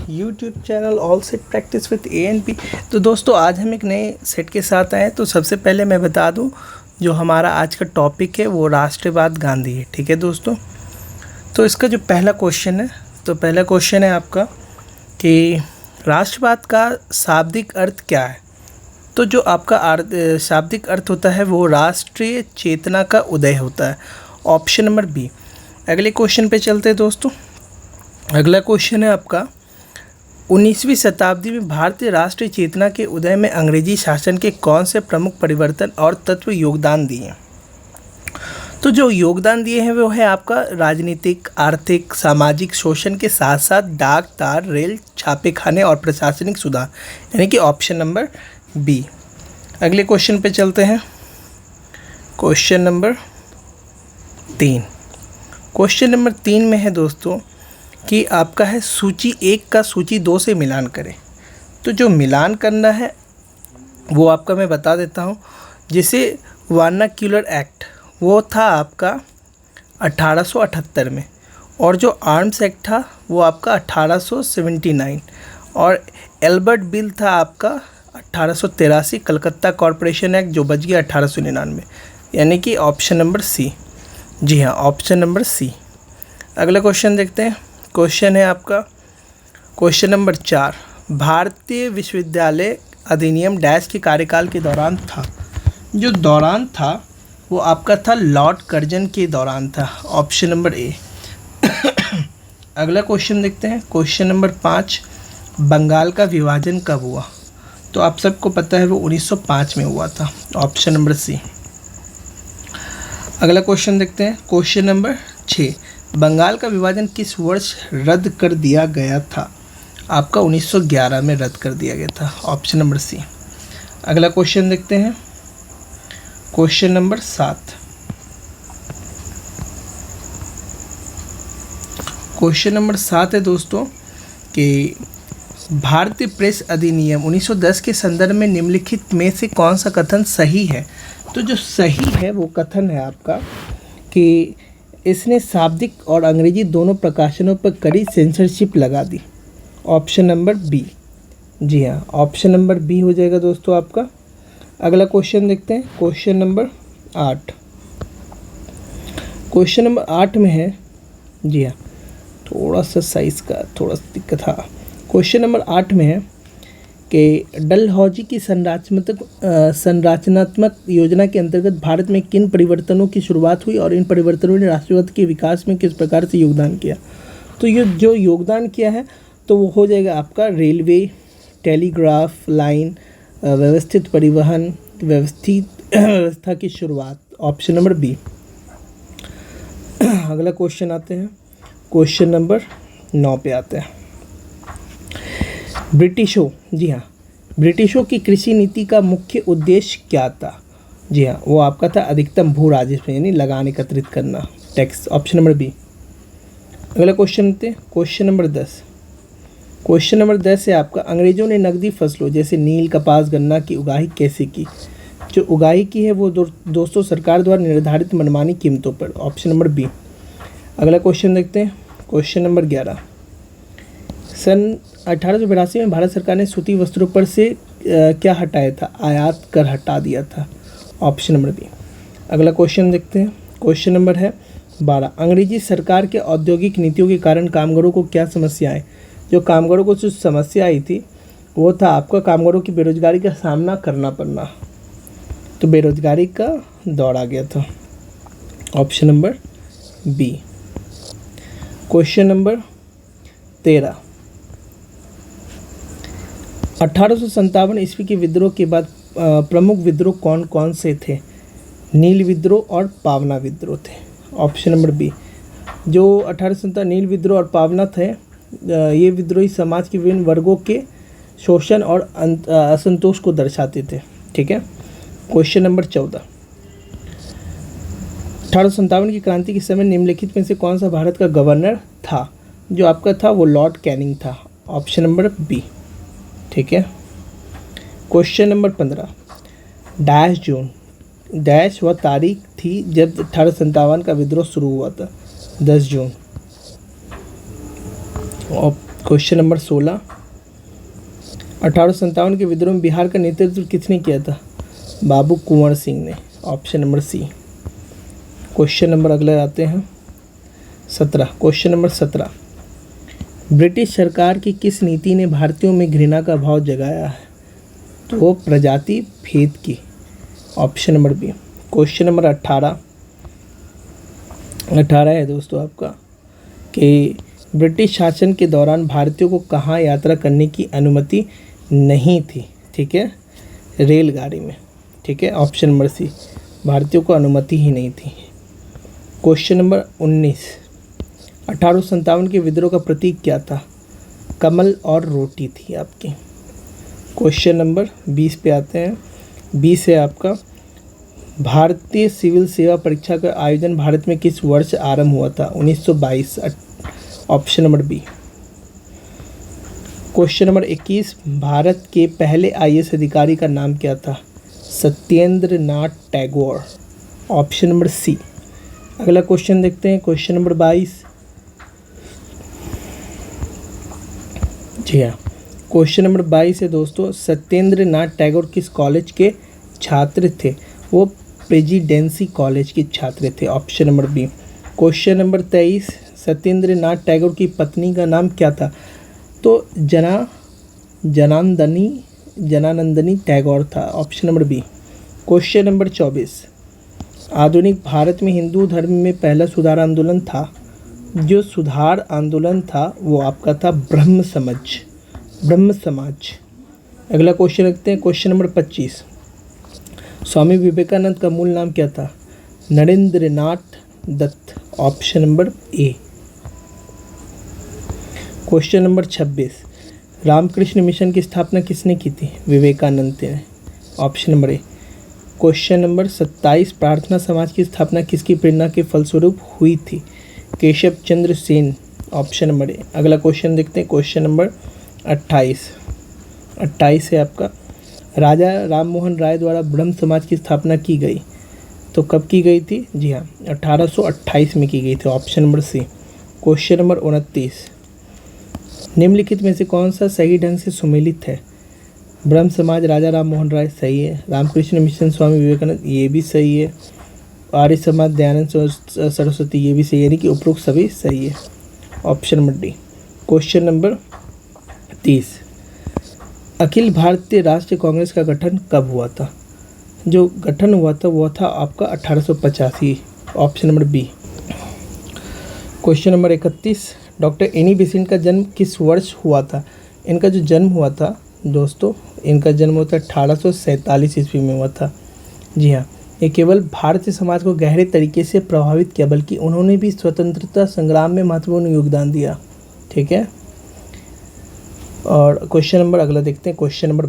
YouTube channel all set practice with A and B. तो दोस्तों आज हम एक नए सेट के साथ आए। तो सबसे पहले मैं बता दूं जो हमारा आज का टॉपिक है वो राष्ट्रवाद गांधी है। ठीक है दोस्तों, तो इसका जो पहला क्वेश्चन है, तो पहला क्वेश्चन है आपका कि राष्ट्रवाद का शाब्दिक अर्थ क्या है। तो जो आपका शाब्दिक अर्थ होता है वो राष्ट्रीय चेतना का उदय होता है। Option number B. अगले क्वेश्चन पे चलते हैं दोस्तों। अगला क्वेश्चन है आपका 19वीं शताब्दी में भारतीय राष्ट्रीय चेतना के उदय में अंग्रेजी शासन के कौन से प्रमुख परिवर्तन और तत्व योगदान दिए। तो जो योगदान दिए हैं वो है आपका राजनीतिक, आर्थिक, सामाजिक शोषण के साथ साथ डाक, तार, रेल, छापेखाने और प्रशासनिक सुधार, यानी कि ऑप्शन नंबर बी। अगले क्वेश्चन पे चलते हैं। Question number 3। क्वेश्चन नंबर 3 में है दोस्तों कि आपका है सूची 1 का सूची 2 से मिलान करें। तो जो मिलान करना है वो आपका मैं बता देता हूँ। जैसे वर्नाक्यूलर एक्ट वो था आपका 1878 में, और जो आर्म्स एक्ट था वो आपका 1879, और एल्बर्ट बिल था आपका 1883, कलकत्ता कॉरपोरेशन एक्ट जो बच गया 1899, यानी कि ऑप्शन नंबर सी। जी हाँ, ऑप्शन नंबर सी। अगला क्वेश्चन देखते हैं। क्वेश्चन है आपका क्वेश्चन नंबर 4। भारतीय विश्वविद्यालय अधिनियम डैश के कार्यकाल के दौरान था। जो दौरान था वो आपका था लॉर्ड कर्जन के दौरान था। ऑप्शन नंबर ए। अगला क्वेश्चन देखते हैं। Question number 5। बंगाल का विभाजन कब हुआ। तो आप सबको पता है वो 1905 में हुआ था। Option number C. अगला क्वेश्चन देखते हैं। Question number 6। बंगाल का विभाजन किस वर्ष रद्द कर दिया गया था। आपका 1911 में रद्द कर दिया गया था। Option number C. अगला क्वेश्चन देखते हैं। Question number 7। क्वेश्चन नंबर 7 है दोस्तों कि भारतीय प्रेस अधिनियम 1910 के संदर्भ में निम्नलिखित में से कौन सा कथन सही है। तो जो सही है वो कथन है आपका कि इसने शाब्दिक और अंग्रेजी दोनों प्रकाशनों पर कड़ी सेंसरशिप लगा दी। Option number B. जी हाँ, ऑप्शन नंबर बी हो जाएगा दोस्तों आपका। अगला क्वेश्चन देखते हैं। Question number 8। क्वेश्चन नंबर 8 में है, जी हाँ, थोड़ा सा साइज का थोड़ा सा दिक्कत। हाँ, क्वेश्चन नंबर 8 में है कि डलहौजी की संरचनात्मक योजना के अंतर्गत भारत में किन परिवर्तनों की शुरुआत हुई और इन परिवर्तनों ने राष्ट्रवाद के विकास में किस प्रकार से योगदान किया। तो ये जो योगदान किया है तो वो हो जाएगा आपका रेलवे, टेलीग्राफ लाइन, व्यवस्थित परिवहन व्यवस्था की शुरुआत। Option number B. अगला क्वेश्चन आते हैं। क्वेश्चन नंबर 9 पे आते हैं। ब्रिटिशों, जी हाँ, ब्रिटिशों की कृषि नीति का मुख्य उद्देश्य क्या था। जी हाँ, वो आपका था अधिकतम भू राजस्व यानी लगान एकत्रित करना, टैक्स। Option number B. अगला क्वेश्चन आते हैं। Question number 10। क्वेश्चन नंबर 10 है आपका अंग्रेजों ने नकदी फसलों जैसे नील, कपास, गन्ना की उगाही कैसे की। जो उगाही की है वो दोस्तों सरकार द्वारा निर्धारित मनमानी कीमतों पर। Option number B. अगला क्वेश्चन देखते हैं। Question number 11। सन 1882 में भारत सरकार ने सूती वस्त्रों पर से क्या हटाया था। आयात कर हटा दिया था। Option number B. अगला क्वेश्चन देखते हैं। क्वेश्चन नंबर है 12। अंग्रेजी सरकार के औद्योगिक नीतियों के कारण कामगारों को क्या समस्याएं। जो कामगारों को जो समस्या आई थी वो था आपका कामगारों की बेरोजगारी का सामना करना पड़ना। तो बेरोजगारी का दौर आ गया था। Option number B. Question number 13। 1857 ईस्वी के विद्रोह के बाद प्रमुख विद्रोह कौन कौन से थे। नील विद्रोह और पावना विद्रोह थे। Option number B. जो 1857 नील विद्रोह और पावना थे, ये विद्रोही समाज के विभिन्न वर्गों के शोषण और असंतोष को दर्शाते थे। ठीक है। Question number 14। 1857 की क्रांति के समय निम्नलिखित में से कौन सा भारत का गवर्नर था। जो आपका था वो लॉर्ड कैनिंग था। Option number B. ठीक है। Question number 15। Dash June dash वह तारीख थी जब 1857 का विद्रोह शुरू हुआ था। 10 जून। क्वेश्चन नंबर 16, 1857 के विद्रोह में बिहार का नेतृत्व किसने किया था? बाबू कुंवर सिंह ने, option number C. Question number अगले आते हैं 17, क्वेश्चन नंबर 17, ब्रिटिश सरकार की किस नीति ने भारतीयों में घृणा का भाव जगाया है? तो वो प्रजाति भेद की, option number B. Question number 18 है दोस्तों आपका कि ब्रिटिश शासन के दौरान भारतीयों को कहाँ यात्रा करने की अनुमति नहीं थी? ठीक है, रेलगाड़ी में। ठीक है, ऑप्शन नंबर सी, भारतीयों को अनुमति ही नहीं थी। क्वेश्चन नंबर 19, 1857 के विद्रोह का प्रतीक क्या था? कमल और रोटी थी आपकी। क्वेश्चन नंबर 20 पे आते हैं। 20 है आपका, भारतीय सिविल सेवा परीक्षा का आयोजन भारत में किस वर्ष आरंभ हुआ था? 1922, option number B. Question number 21, भारत के पहले आईएएस अधिकारी का नाम क्या था? Satyendra Nath Tagore, option number C. अगला क्वेश्चन देखते हैं, क्वेश्चन नंबर 22। जी हाँ, क्वेश्चन नंबर 22 है दोस्तों, सत्येंद्र नाथ टैगोर किस कॉलेज के छात्र थे? वो प्रेसिडेंसी कॉलेज के छात्र थे, option number B. Question number 23, Satyendra Nath Tagore की पत्नी का नाम क्या था? तो जनानंदनी टैगोर था, option number B. Question number 24, आधुनिक भारत में हिंदू धर्म में पहला सुधार आंदोलन था? जो सुधार आंदोलन था वो आपका था ब्रह्म समाज। अगला क्वेश्चन रखते हैं, क्वेश्चन नंबर 25, स्वामी विवेकानंद का मूल नाम क्या था? Narendranath Datta, option number A. Question number 26, Ramakrishna mission की स्थापना किसने की थी? विवेकानंद ने, option number A. Question number 27, Prarthana समाज की स्थापना किसकी प्रेरणा के फलस्वरूप हुई थी? केशव चंद्र सेन, ऑप्शन नंबर ए। अगला क्वेश्चन देखते हैं, क्वेश्चन नंबर 28 है आपका, राजा राम मोहन राय द्वारा ब्रह्म समाज की स्थापना की गई तो कब की गई थी? जी हाँ, 1828 में की गई थी, option number C. Question number 29, निम्नलिखित में से कौन सा सही ढंग से सुमेलित है? ब्रह्म समाज राजा राम मोहन राय सही है, रामकृष्ण मिशन स्वामी विवेकानंद ये भी सही है, आर्य समाज दयानंद सरस्वती ये भी सही है, यानी कि उपरोक्त सभी सही है, option number D. Question number 30, Akhil Bharatiya राष्ट्रीय कांग्रेस का गठन कब हुआ था? जो गठन हुआ था वो था आपका 1885, option number B. Question number 31, doctor Annie Besant का जन्म किस वर्ष हुआ था? इनका जो जन्म हुआ था दोस्तों, इनका जन्म हुआ था 1847 ईस्वी में हुआ था। जी हाँ, ये केवल भारतीय समाज को गहरे तरीके से प्रभावित किया, बल्कि उन्होंने भी स्वतंत्रता संग्राम में महत्वपूर्ण योगदान दिया। ठीक है, और क्वेश्चन नंबर अगला देखते हैं, क्वेश्चन नंबर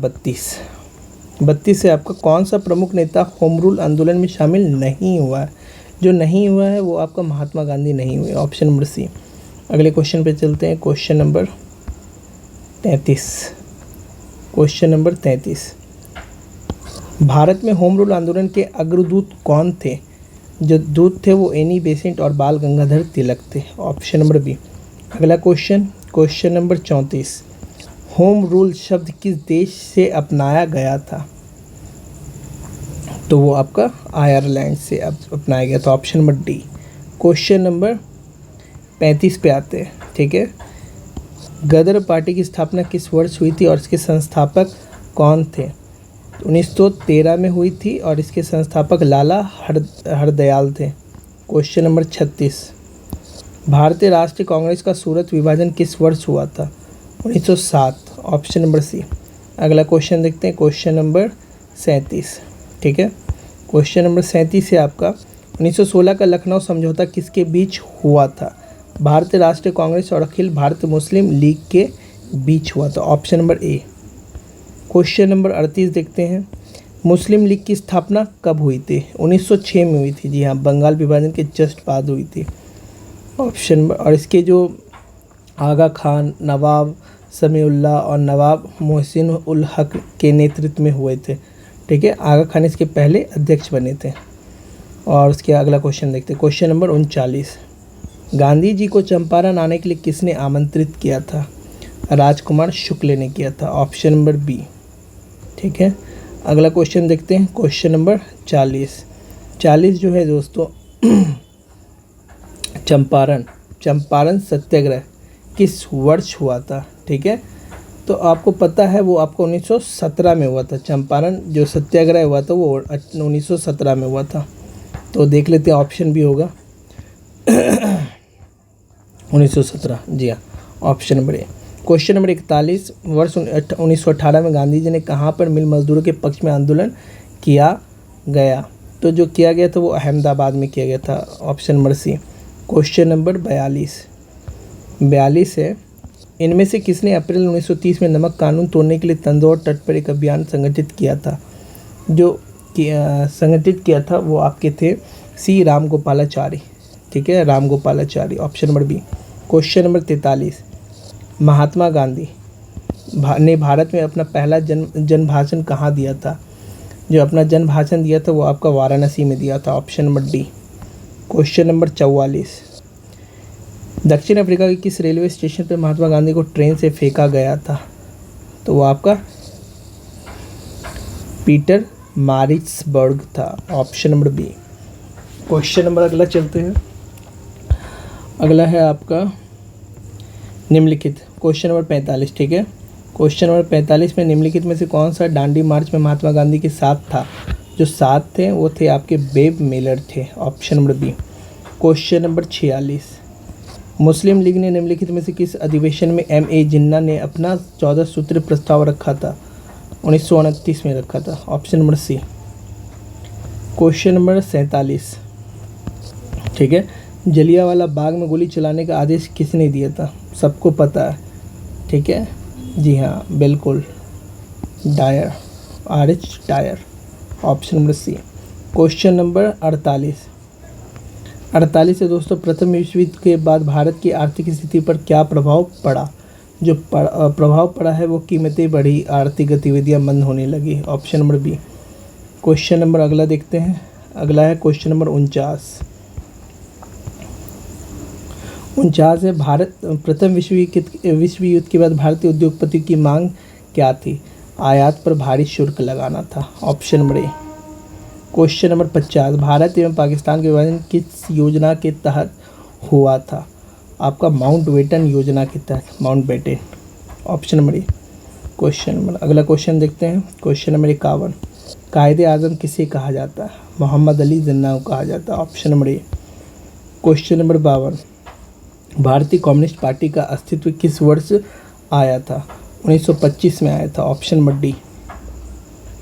32 से आपका, कौन सा प्रमुख नेता होम रूल आंदोलन में शामिल नहीं हुआ है? जो नहीं हुआ है वो आपका महात्मा गांधी नहीं हुए, ऑप्शन नंबर सी। अगले क्वेश्चन पे चलते हैं, क्वेश्चन नंबर 33। भारत में होम रूल आंदोलन के अग्रदूत कौन थे? जो दूत थे वो एनी बेसेंट और बाल गंगाधर तिलक थे, ऑप्शन नंबर बी। अगला क्वेश्चन नंबर 34, होम रूल शब्द किस देश से अपनाया गया था? तो वो आपका आयरलैंड से अपनाया गया था, option number D. Question number 35 पे आते हैं। ठीक है, गदर पार्टी की स्थापना किस वर्ष हुई थी और इसके संस्थापक कौन थे? 1913 में हुई थी और इसके संस्थापक लाला हरदयाल थे। क्वेश्चन नंबर 36, भारतीय राष्ट्रीय कांग्रेस का सूरत विभाजन किस वर्ष हुआ था? 1907, ऑप्शन नंबर सी। अगला क्वेश्चन देखते हैं, क्वेश्चन नंबर 37। ठीक है, क्वेश्चन नंबर 37 है आपका, 1916 का लखनऊ समझौता किसके बीच हुआ था? भारतीय राष्ट्रीय कांग्रेस और अखिल भारतीय मुस्लिम लीग के बीच हुआ था, option number A. Question number 38 देखते हैं, मुस्लिम लीग की स्थापना कब हुई थी? 1906 में हुई थी। जी हाँ, बंगाल विभाजन के जस्ट बाद हुई थी, ऑप्शन नंबर। और इसके जो आगा खान, नवाब समीउल्लाह और नवाब मोहसिन उल हक के नेतृत्व में हुए थे। ठीक है, आगा खान इसके पहले अध्यक्ष बने थे। और उसके अगला क्वेश्चन देखते हैं, क्वेश्चन नंबर 39, गांधी जी को चंपारण आने के लिए किसने आमंत्रित किया था? राजकुमार शुक्ल ने किया था, ऑप्शन नंबर बी। ठीक है, अगला क्वेश्चन देखते हैं, क्वेश्चन नंबर 40। 40 जो है दोस्तों चंपारण सत्याग्रह किस वर्ष हुआ था? ठीक है, तो आपको पता है वो आपको 1917 में हुआ था। चंपारण जो सत्याग्रह हुआ था वो 1917 में हुआ था। तो देख लेते हैं, ऑप्शन भी होगा 1917, जी हाँ, option number A. Question number 41, वर्ष 1918 में गांधी जी ने कहाँ पर मिल मजदूरों के पक्ष में आंदोलन किया गया? तो जो किया गया था वो अहमदाबाद में किया गया था, option number C. Question number 42 है, इनमें से किसने अप्रैल 1930 में नमक कानून तोड़ने के लिए तंदौर तट पर एक अभियान संगठित किया था? जो संगठित किया था वो आपके थे सी रामगोपालाचारी। ठीक है, Ramgopalachari, option number B. Question number 43, Mahatma Gandhi ने भारत में अपना पहला जन भाषण कहाँ दिया था? जो अपना जन भाषण दिया था वो आपका वाराणसी में दिया था, option number D. Question number 44, दक्षिण अफ्रीका के किस रेलवे स्टेशन पर महात्मा गांधी को ट्रेन से फेंका गया था? तो वो आपका पीटर मारिट्सबर्ग था, option number B. Question number अगला चलते हैं, अगला है आपका निम्नलिखित, क्वेश्चन नंबर 45। ठीक है, क्वेश्चन नंबर 45 में निम्नलिखित में से कौन सा दांडी मार्च में महात्मा गांधी के साथ था? जो साथ थे वो थे आपके बेब मिलर थे, option number B. Question number 46, Muslim League ने निम्नलिखित में से किस अधिवेशन में M.A. जिन्ना ने अपना 14 सूत्री प्रस्ताव रखा था? 1929 में रखा था, option number C. Question number 47, ठीक है, जलियांवाला बाग में गोली चलाने का आदेश किसने दिया था? सबको पता है, ठीक है, जी हाँ बिल्कुल, Dyer, R.H. Dyer, option number C. Question number 48 है दोस्तों, प्रथम विश्व युद्ध के बाद भारत की आर्थिक स्थिति पर क्या प्रभाव पड़ा? जो प्रभाव पड़ा है वो कीमतें बढ़ी, आर्थिक गतिविधियां मंद होने लगी, option number B. Question number अगला देखते हैं, अगला है क्वेश्चन नंबर 49 है, भारत प्रथम विश्व युद्ध के बाद भारतीय उद्योगपति की मांग क्या थी? आयात पर भारी शुल्क लगाना था, option number A. Question number 50, Bharat एवं पाकिस्तान के विभाजन किस योजना के तहत हुआ था? आपका माउंटबेटन योजना के तहत, Mountbatten, option number A. Question number अगला क्वेश्चन देखते हैं, क्वेश्चन नंबर 51, कायदे आज़म किसे कहा जाता है? मोहम्मद अली जिन्ना को कहा जाता है, option number A. Question number 52, भारतीय कम्युनिस्ट पार्टी का अस्तित्व किस वर्ष आया था? 1925 में आया था, ऑप्शन नंबर डी।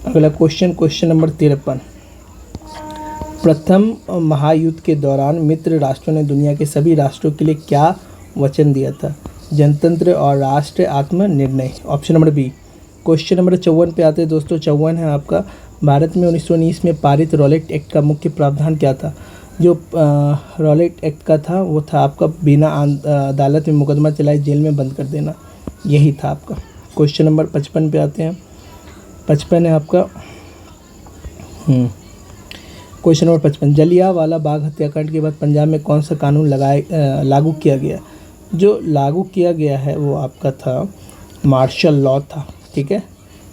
अगला क्वेश्चन नंबर 53, प्रथम महायुद्ध के दौरान मित्र राष्ट्रों ने दुनिया के सभी राष्ट्रों के लिए क्या वचन दिया था? जनतंत्र और राष्ट्र आत्मनिर्णय, option number B. Question number 54 पे आते हैं दोस्तों, 54 है आपका, भारत में 1919 में पारित रॉलेट एक्ट का मुख्य प्रावधान क्या था? जो रॉलेट एक्ट का था वो था आपका बिना अदालत में मुकदमा चलाए जेल में बंद कर देना, यही था आपका। क्वेश्चन नंबर 55 पे आते हैं, 55 है आपका क्वेश्चन नंबर 55, जलियांवाला बाग हत्याकांड के बाद पंजाब में कौन सा कानून लागू किया गया? जो लागू किया गया है वो आपका था मार्शल लॉ था, ठीक है,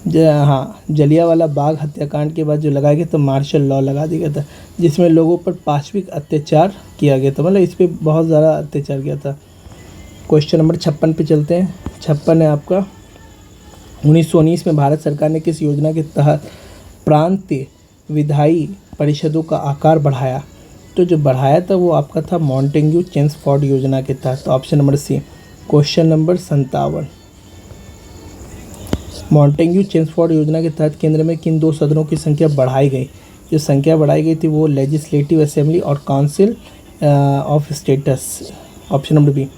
हाँ, जलियांवाला बाग हत्याकांड के बाद जो लगाया गया तो मार्शल लॉ लगा दिया गया था, जिसमें लोगों पर पाशविक अत्याचार किया गया था, मतलब इस पर बहुत ज़्यादा अत्याचार किया था। क्वेश्चन नंबर 56 पे चलते हैं, 56 है आपका, 1919 में भारत सरकार ने किस योजना के तहत प्रांतीय विधायी परिषदों का आकार बढ़ाया? तो जो बढ़ाया था वो आपका था मॉन्टेग्यू चेम्सफोर्ड योजना के तहत, option number C. Question number 57, Montagu Chelmsford योजना के तहत केंद्र में किन 2 सदनों की संख्या बढ़ाई गई? जो संख्या बढ़ाई गई थी वो लेजिस्लेटिव असेंबली और council of states, option number B.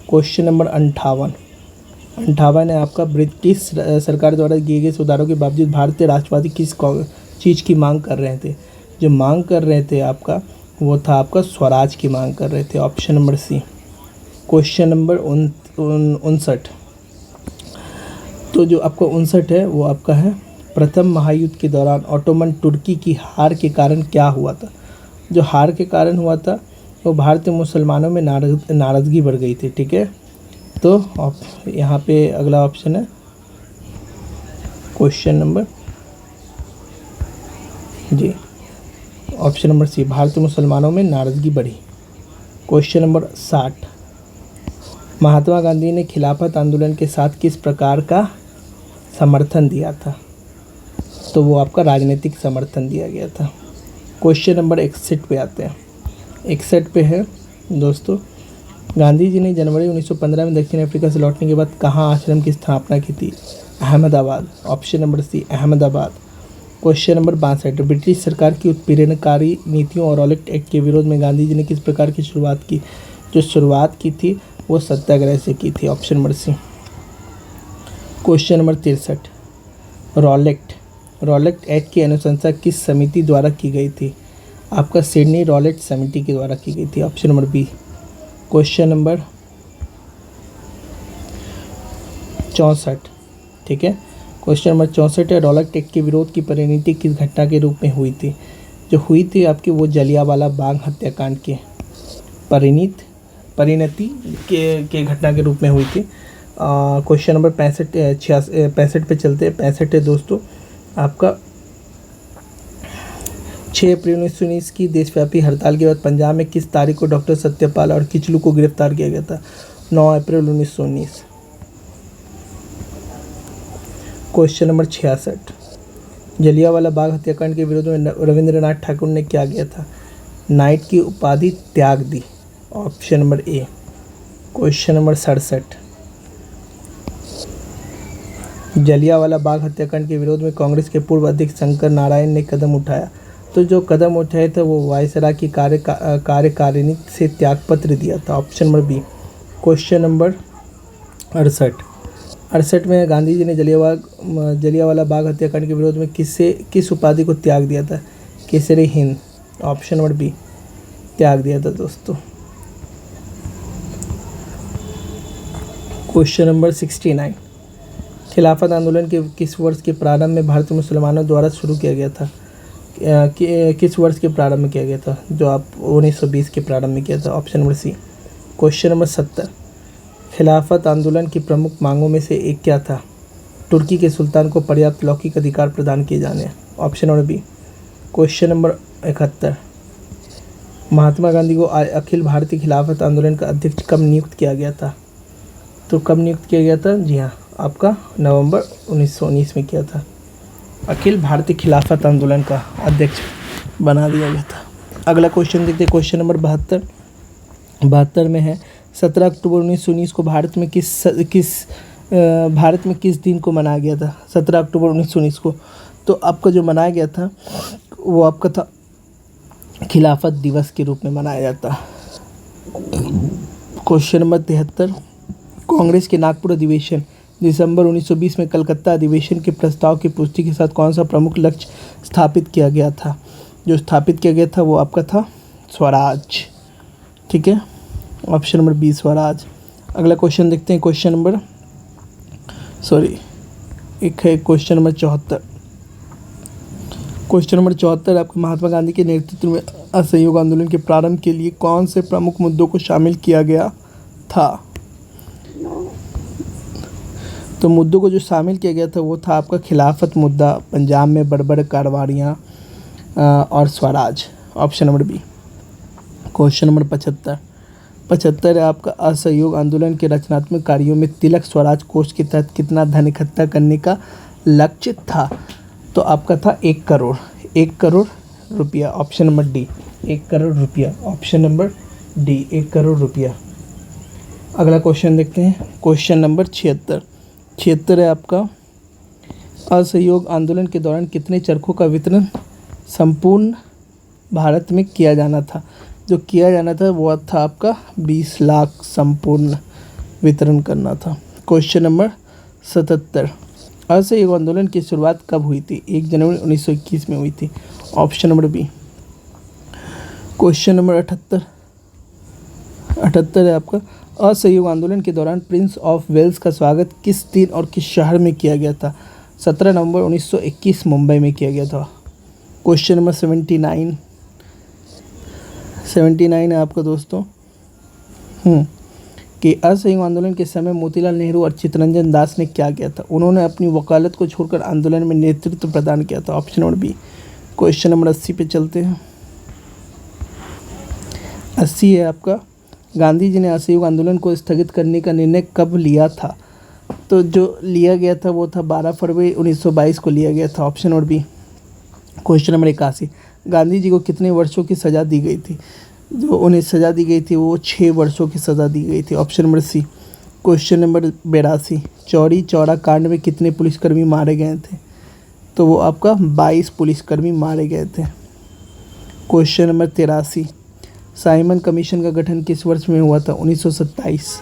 Question number 58 है आपका, ब्रिटिश सरकार द्वारा किए गए सुधारों के बावजूद भारतीय राष्ट्रवादी किस चीज़ की मांग कर रहे थे? जो मांग कर रहे थे आपका वो था आपका स्वराज की मांग कर रहे थे, option number C. Question number 59, तो जो आपका 59 है वो आपका है, प्रथम महायुद्ध के दौरान ऑटोमन तुर्की की हार के कारण क्या हुआ था? जो हार के कारण हुआ था वो भारतीय मुसलमानों में नाराज़गी बढ़ गई थी, ठीक है, तो यहाँ पे अगला ऑप्शन है क्वेश्चन नंबर जी, ऑप्शन नंबर सी, भारतीय मुसलमानों में नाराज़गी बढ़ी। क्वेश्चन नंबर 60, महात्मा गांधी ने खिलाफत आंदोलन के साथ किस प्रकार का समर्थन दिया था? तो वो आपका राजनीतिक समर्थन दिया गया था। क्वेश्चन नंबर 61 पे आते हैं। 61 पे है दोस्तों, गांधी जी ने जनवरी 1915 में दक्षिण अफ्रीका से लौटने के बाद कहाँ आश्रम की स्थापना की थी? Ahmedabad. Option number C, Ahmedabad. Question number 62, British सरकार की उत्पीड़नकारी नीतियों और रॉलेट एक्ट के विरोध में गांधी जी ने किस प्रकार की शुरुआत की? जो शुरुआत की थी वो सत्याग्रह से की थी। Option number C. Question number 63, Rowlatt Act की अनुशंसा किस समिति द्वारा की गई थी? आपका सिडनी रॉलेट समिति के द्वारा की गई थी। Option number B. Question number 64, ठीक है, क्वेश्चन नंबर 64 है, रॉलेट एक्ट के विरोध की परिणति किस घटना के रूप में हुई थी? जो हुई थी आपकी वो जलियांवाला बाग हत्याकांड के परिणति के घटना के रूप में हुई थी। क्वेश्चन नंबर 65 पे चलते हैं। 65 है दोस्तों आपका, 6 अप्रैल 1919 की देशव्यापी हड़ताल के बाद पंजाब में किस तारीख को डॉक्टर सत्यपाल और किचलू को गिरफ्तार किया गया था? 9 अप्रैल 1919। क्वेश्चन नंबर 66, जलियांवाला बाग हत्याकांड के विरोध में रविंद्रनाथ ठाकुर ने क्या किया था? नाइट की उपाधि त्याग दी। Option number A. Question number 67, Jallianwala Bagh हत्याकांड के विरोध में कांग्रेस के पूर्व अध्यक्ष शंकर नारायण ने कदम उठाया। तो जो कदम उठाए थे वो वायसराय की कार्यकारिणी से त्यागपत्र दिया था। Option number B. Question number 68 में गांधी जी ने जलियांवाला बाग हत्याकांड के विरोध में किस उपाधि को त्याग दिया था? Kesari Hind. Option number B त्याग दिया था दोस्तों। क्वेश्चन नंबर 69, खिलाफत आंदोलन के किस वर्ष के प्रारंभ में भारतीय मुसलमानों द्वारा शुरू किया गया था? किस वर्ष के प्रारंभ में किया गया था? जो आप 1920 के प्रारंभ में किया था। Option number C. Question number 70, Khilafat आंदोलन की प्रमुख मांगों में से एक क्या था? तुर्की के सुल्तान को पर्याप्त लौकिक अधिकार प्रदान किए जाने। Option number B. Question number 71, Mahatma Gandhi को अखिल भारतीय खिलाफत आंदोलन का अध्यक्ष कब नियुक्त किया गया था? तो कब नियुक्त किया गया था? जी हाँ, आपका नवंबर 1919 में किया था। अखिल भारतीय खिलाफत आंदोलन का अध्यक्ष बना दिया गया था। अगला क्वेश्चन देखते हैं। क्वेश्चन नंबर 72 में है, 17 अक्टूबर 1919 को भारत में किस दिन को मनाया गया था? 17 अक्टूबर 1919 को तो आपका जो मनाया गया था वो आपका था खिलाफत दिवस के रूप में मनाया जाता। क्वेश्चन नंबर 73, कांग्रेस के नागपुर अधिवेशन दिसंबर 1920 में कलकत्ता अधिवेशन के प्रस्ताव की पुष्टि के साथ कौन सा प्रमुख लक्ष्य स्थापित किया गया था? जो स्थापित किया गया था वो आपका था स्वराज। ठीक है, ऑप्शन नंबर बी स्वराज। अगला क्वेश्चन देखते हैं। Question number question number 74। Question number 74 आपको महात्मा गांधी के नेतृत्व में असहयोग आंदोलन के प्रारंभ के लिए कौन से प्रमुख मुद्दों को शामिल किया गया था? तो मुद्दों को जो शामिल किया गया था वो था आपका खिलाफत मुद्दा, पंजाब में बड़ कार्रवाइयाँ और Swaraj. Option number B. Question number 75 है आपका, असहयोग आंदोलन के रचनात्मक कार्यों में तिलक स्वराज कोष के तहत कितना धन इकट्ठा करने का लक्ष्य था? तो आपका था 1 करोड़ रुपया। ऑप्शन नंबर डी 1 करोड़ रुपया। ऑप्शन नंबर डी 1 करोड़ रुपया। अगला क्वेश्चन देखते हैं। क्वेश्चन नंबर 76 है आपका, असहयोग आंदोलन के दौरान कितने चरखों का वितरण संपूर्ण भारत में किया जाना था? जो किया जाना था वो था आपका 20 लाख संपूर्ण वितरण करना था। क्वेश्चन नंबर 77, असहयोग आंदोलन की शुरुआत कब हुई थी? 1 जनवरी 1921 में हुई थी। Option number B. Question number 78 है आपका, असहयोग आंदोलन के दौरान प्रिंस ऑफ वेल्स का स्वागत किस दिन और किस शहर में किया गया था? 17 नवंबर 1921 मुंबई में किया गया था। क्वेश्चन नंबर 79 है आपका दोस्तों, कि असहयोग आंदोलन के समय मोतीलाल नेहरू और चित्तरंजन दास ने क्या किया था? उन्होंने अपनी वकालत को छोड़कर आंदोलन में नेतृत्व प्रदान किया था। Option number B. Question number 80 पे चलते हैं। 80 है आपका, गांधी जी ने असहयोग आंदोलन को स्थगित करने का निर्णय कब लिया था? तो जो लिया गया था वो था 12 फरवरी 1922 को लिया गया था। Option number B. Question number 81, Gandhi ji को कितने वर्षों की सज़ा दी गई थी? जो उन्हें सज़ा दी गई थी वो 6 वर्षों की सज़ा दी गई थी। Option number C. Question number 82, Chauri Chaura कांड में कितने पुलिसकर्मी मारे गए थे? तो वो आपका 22 पुलिसकर्मी मारे गए थे। क्वेश्चन नंबर 83, साइमन कमीशन का गठन किस वर्ष में हुआ था? 1927।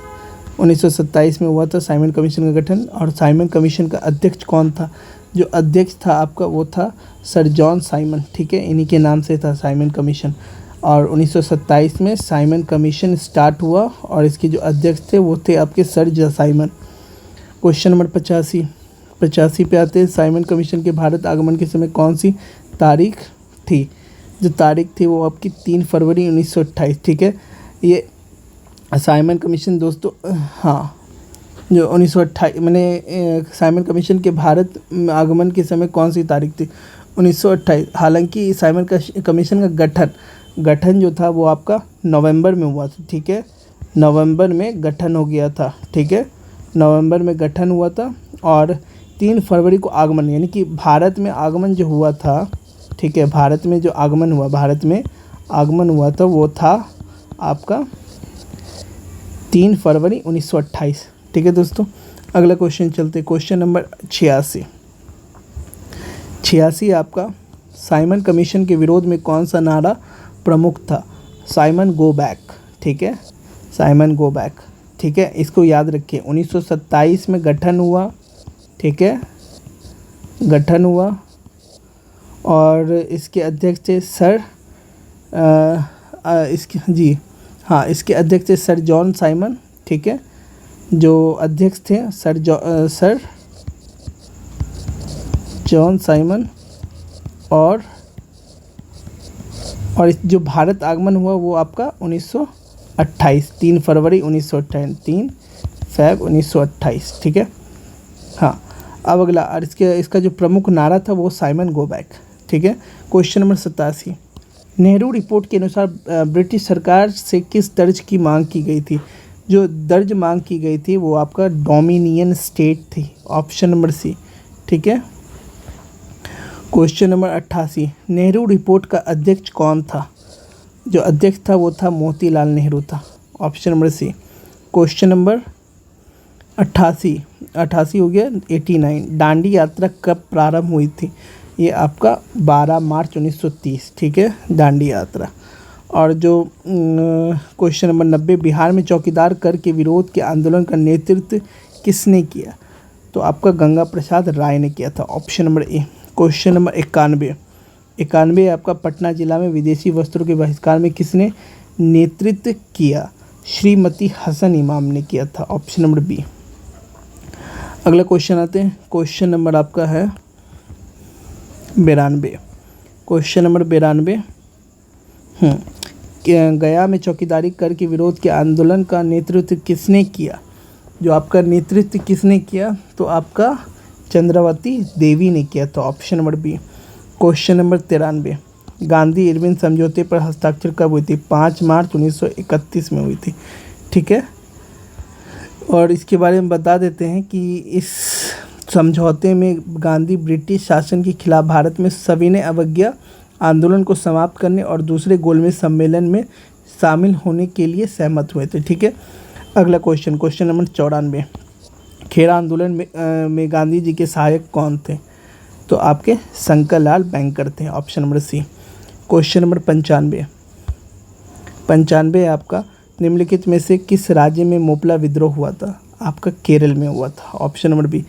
1927 में हुआ था साइमन कमीशन का गठन। और साइमन कमीशन का अध्यक्ष कौन था? जो अध्यक्ष था आपका वो था सर जॉन साइमन, ठीक है, इन्हीं के नाम से था साइमन कमीशन। और 1927 में साइमन कमीशन स्टार्ट हुआ और इसके जो अध्यक्ष थे वो थे आपके सर ज साइमन। क्वेश्चन नंबर 85 पे आते हैं, साइमन कमीशन के भारत आगमन के समय कौन सी तारीख थी? जो तारीख थी वो आपकी 3 फरवरी 1928, ठीक है। ये साइमन कमीशन दोस्तों, हाँ, जो 1928 मैंने साइमन कमीशन के भारत आगमन के समय कौन सी तारीख थी? 1928। हालांकि साइमन कमीशन का गठन जो था वो आपका नवंबर में हुआ था, ठीक है, नवंबर में गठन हो गया था, ठीक है, नवंबर में गठन हुआ था। और 3 फरवरी को आगमन, यानी कि भारत में आगमन जो हुआ था, ठीक है, भारत में आगमन हुआ था वो था आपका 3 फरवरी 1928, ठीक है दोस्तों। अगला क्वेश्चन चलते, क्वेश्चन नंबर 86 आपका, साइमन कमीशन के विरोध में कौन सा नारा प्रमुख था? साइमन गो बैक, ठीक है, साइमन गो बैक, ठीक है, इसको याद रखिए। 1927 में गठन हुआ, ठीक है, गठन हुआ और इसके अध्यक्ष थे इसके अध्यक्ष थे सर जॉन साइमन, ठीक है, जो अध्यक्ष थे सर जॉन साइमन। और जो भारत आगमन हुआ वो आपका 1928, 3 फरवरी 1928, 3 फरवरी 1928, ठीक है। हाँ, अब अगला, और इसका जो प्रमुख नारा था वो साइमन गो बैक, ठीक है। क्वेश्चन नंबर 87, नेहरू रिपोर्ट के अनुसार ब्रिटिश सरकार से किस दर्ज की मांग की गई थी? जो दर्ज मांग की गई थी वो आपका डोमिनियन स्टेट थी। ऑप्शन नंबर सी, ठीक है। क्वेश्चन नंबर 88, नेहरू रिपोर्ट का अध्यक्ष कौन था? जो अध्यक्ष था वो था मोतीलाल नेहरू था। Option number C. Question number 88 हो गया। 89, दांडी यात्रा कब प्रारंभ हुई थी? ये आपका 12 मार्च 1930, ठीक है, दांडी यात्रा। और जो क्वेश्चन नंबर 90, बिहार में चौकीदार कर के विरोध के आंदोलन का नेतृत्व किसने किया? तो आपका गंगा प्रसाद राय ने किया था। Option number A. Question number 91 आपका, पटना जिला में विदेशी वस्त्रों के बहिष्कार में किसने नेतृत्व किया? श्रीमती हसन इमाम ने किया था। Option number B. अगला क्वेश्चन आते हैं, क्वेश्चन नंबर आपका है 92। क्वेश्चन नंबर 92, गया में चौकीदारी कर के विरोध के आंदोलन का नेतृत्व किसने किया? जो आपका नेतृत्व किसने किया? तो आपका चंद्रावती देवी ने किया था। Option number B. Question number 93, Gandhi Irwin समझौते पर हस्ताक्षर कब हुई थी? 5 मार्च 1931 में हुई थी, ठीक है। और इसके बारे में बता देते हैं कि इस समझौते में गांधी ब्रिटिश शासन के खिलाफ भारत में सविनय अवज्ञा आंदोलन को समाप्त करने और दूसरे गोलमेज सम्मेलन में शामिल होने के लिए सहमत हुए थे, ठीक है। अगला क्वेश्चन नंबर 94, खेरा आंदोलन में गांधी जी के सहायक कौन थे? तो आपके शंकर लाल बैंकर थे। Option number C. Question number 95 आपका, निम्नलिखित में से किस राज्य में मोपला विद्रोह हुआ था? आपका केरल में हुआ था। Option number B.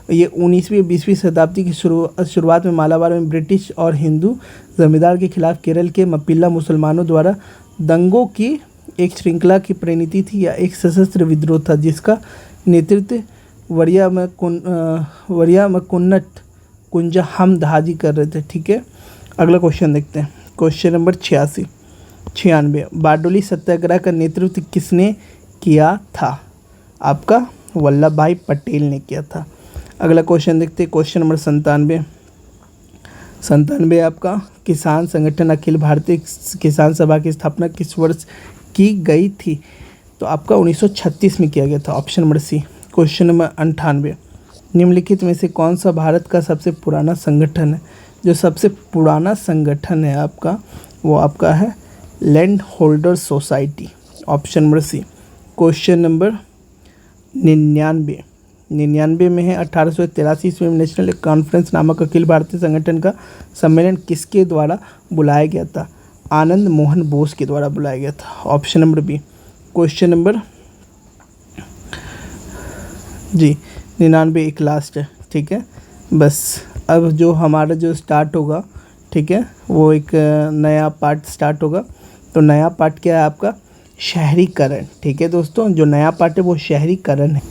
ये 19वीं 20वीं शताब्दी की शुरुआत में मालाबार में ब्रिटिश और हिंदू जमींदार के खिलाफ केरल के मप्पिला मुसलमानों द्वारा दंगों की एक श्रृंखला की परिणति थी या एक सशस्त्र विद्रोह था जिसका नेतृत्व वरिया मकुन्नट कुंजा हमदहाजी कर रहे थे, ठीक है। अगला क्वेश्चन देखते हैं, क्वेश्चन नंबर 96, बारडोली सत्याग्रह का नेतृत्व किसने किया था? आपका वल्लभ भाई पटेल ने किया था। अगला क्वेश्चन देखते हैं, क्वेश्चन नंबर 97 आपका, किसान संगठन अखिल भारतीय किसान सभा की स्थापना किस वर्ष की गई थी? तो आपका 1936 में किया गया था, option number C. Question number 98, निम्नलिखित में से कौन सा भारत का सबसे पुराना संगठन है? जो सबसे पुराना संगठन है आपका, वो आपका है land holder society, option number C. Question number 99 में है, 1883 ईस्वी में नेशनल कॉन्फ्रेंस नामक अखिल भारतीय संगठन का सम्मेलन किसके द्वारा बुलाया गया था? आनंद मोहन बोस के द्वारा बुलाया गया था, option number B. Question number 99 एक लास्ट है, ठीक है। बस अब जो हमारा जो स्टार्ट होगा, ठीक है, वो एक नया पार्ट स्टार्ट होगा। तो नया पार्ट क्या है आपका? शहरीकरण, ठीक है दोस्तों। जो नया पार्ट है वो शहरीकरण है।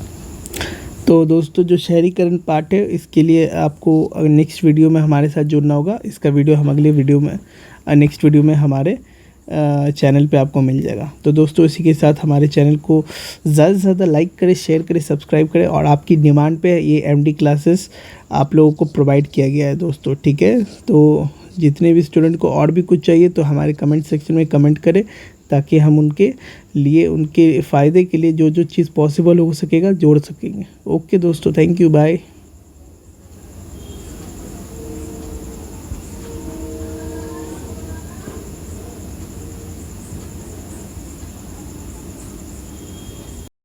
तो दोस्तों जो शहरीकरण पार्ट है, इसके लिए आपको नेक्स्ट वीडियो में हमारे साथ जुड़ना होगा। इसका वीडियो हम अगले वीडियो में नेक्स्ट वीडियो में हमारे चैनल पे आपको मिल जाएगा। तो दोस्तों इसी के साथ हमारे चैनल को ज़्यादा से ज़्यादा लाइक करें, शेयर करें, सब्सक्राइब करें, और आपकी डिमांड पे ये एमडी क्लासेस आप लोगों को प्रोवाइड किया गया है दोस्तों, ठीक है। तो जितने भी स्टूडेंट को और भी कुछ चाहिए तो हमारे कमेंट सेक्शन में कमेंट करें, ताकि हम उनके लिए, उनके फ़ायदे के लिए जो जो चीज़ पॉसिबल हो सकेगा जोड़ सकेंगे। ओके दोस्तों, थैंक यू, बाय।